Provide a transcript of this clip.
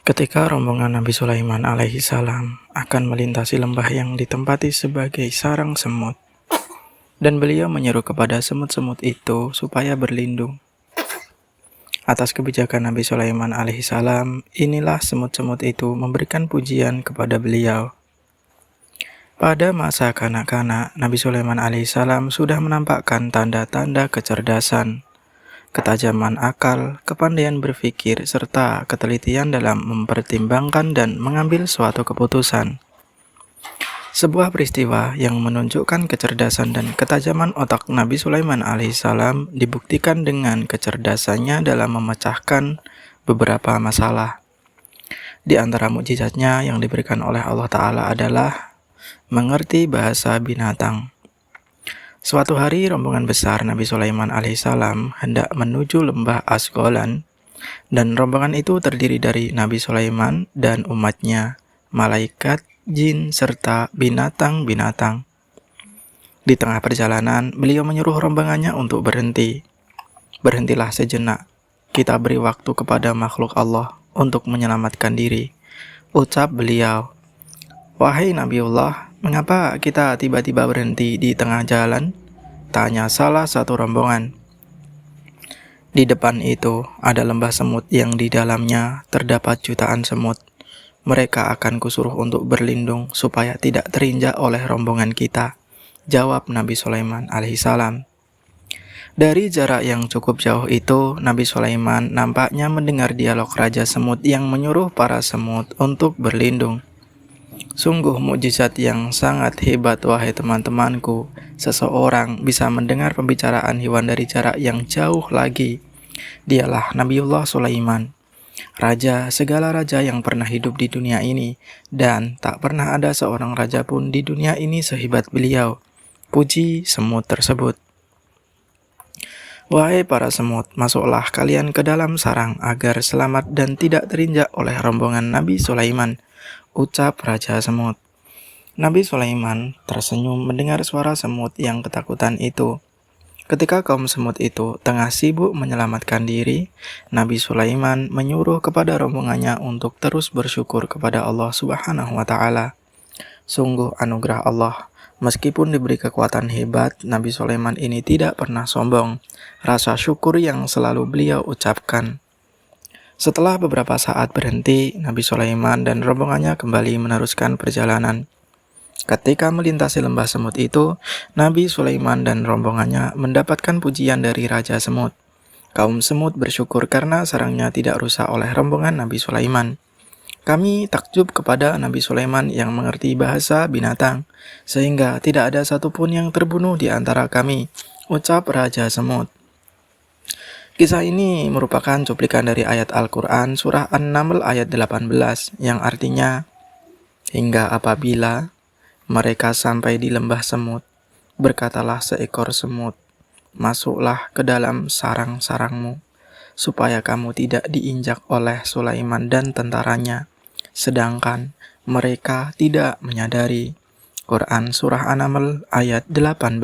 Ketika rombongan Nabi Sulaiman alaihi salam akan melintasi lembah yang ditempati sebagai sarang semut, dan beliau menyeru kepada semut-semut itu supaya berlindung. Atas kebijakan Nabi Sulaiman alaihi salam, inilah semut-semut itu memberikan pujian kepada beliau. Pada masa kanak-kanak, Nabi Sulaiman alaihi salam sudah menampakkan tanda-tanda kecerdasan, ketajaman akal, kepandaian berpikir, serta ketelitian dalam mempertimbangkan dan mengambil suatu keputusan. Sebuah peristiwa yang menunjukkan kecerdasan dan ketajaman otak Nabi Sulaiman alaihissalam dibuktikan dengan kecerdasannya dalam memecahkan beberapa masalah. Di antara mukjizatnya yang diberikan oleh Allah Ta'ala adalah mengerti bahasa binatang. Suatu hari rombongan besar Nabi Sulaiman alaihissalam hendak menuju lembah Asgolan, dan rombongan itu terdiri dari Nabi Sulaiman dan umatnya, malaikat, jin, serta binatang-binatang. Di tengah perjalanan, beliau menyuruh rombongannya untuk berhenti. Berhentilah sejenak, kita beri waktu kepada makhluk Allah untuk menyelamatkan diri. Ucap beliau, "Wahai Nabiullah, mengapa kita tiba-tiba berhenti di tengah jalan?" Tanya salah satu rombongan. Di depan itu ada lembah semut yang di dalamnya terdapat jutaan semut. Mereka akan kusuruh untuk berlindung supaya tidak terinjak oleh rombongan kita, jawab Nabi Sulaiman alaihissalam. Dari jarak yang cukup jauh itu, Nabi Sulaiman nampaknya mendengar dialog Raja Semut yang menyuruh para semut untuk berlindung. Sungguh mukjizat yang sangat hebat, wahai teman-temanku. Seseorang bisa mendengar pembicaraan hewan dari jarak yang jauh lagi. Dialah Nabiullah Sulaiman, raja segala raja yang pernah hidup di dunia ini, dan tak pernah ada seorang raja pun di dunia ini sehebat beliau. Puji semut tersebut. Wahai para semut, masuklah kalian ke dalam sarang agar selamat dan tidak terinjak oleh rombongan Nabi Sulaiman, ucap Raja Semut. Nabi Sulaiman tersenyum mendengar suara semut yang ketakutan itu. Ketika kaum semut itu tengah sibuk menyelamatkan diri, Nabi Sulaiman menyuruh kepada rombongannya untuk terus bersyukur kepada Allah Subhanahu wa Ta'ala. Sungguh anugerah Allah. Meskipun diberi kekuatan hebat, Nabi Sulaiman ini tidak pernah sombong. Rasa syukur yang selalu beliau ucapkan. Setelah beberapa saat berhenti, Nabi Sulaiman dan rombongannya kembali meneruskan perjalanan. Ketika melintasi lembah semut itu, Nabi Sulaiman dan rombongannya mendapatkan pujian dari Raja Semut. Kaum semut bersyukur karena sarangnya tidak rusak oleh rombongan Nabi Sulaiman. Kami takjub kepada Nabi Sulaiman yang mengerti bahasa binatang, sehingga tidak ada satupun yang terbunuh di antara kami, ucap Raja Semut. Kisah ini merupakan cuplikan dari ayat Al-Quran surah An-Naml ayat 18 yang artinya, hingga apabila mereka sampai di lembah semut, berkatalah seekor semut, masuklah ke dalam sarang-sarangmu, supaya kamu tidak diinjak oleh Sulaiman dan tentaranya, sedangkan mereka tidak menyadari. Quran surah An-Naml ayat 18.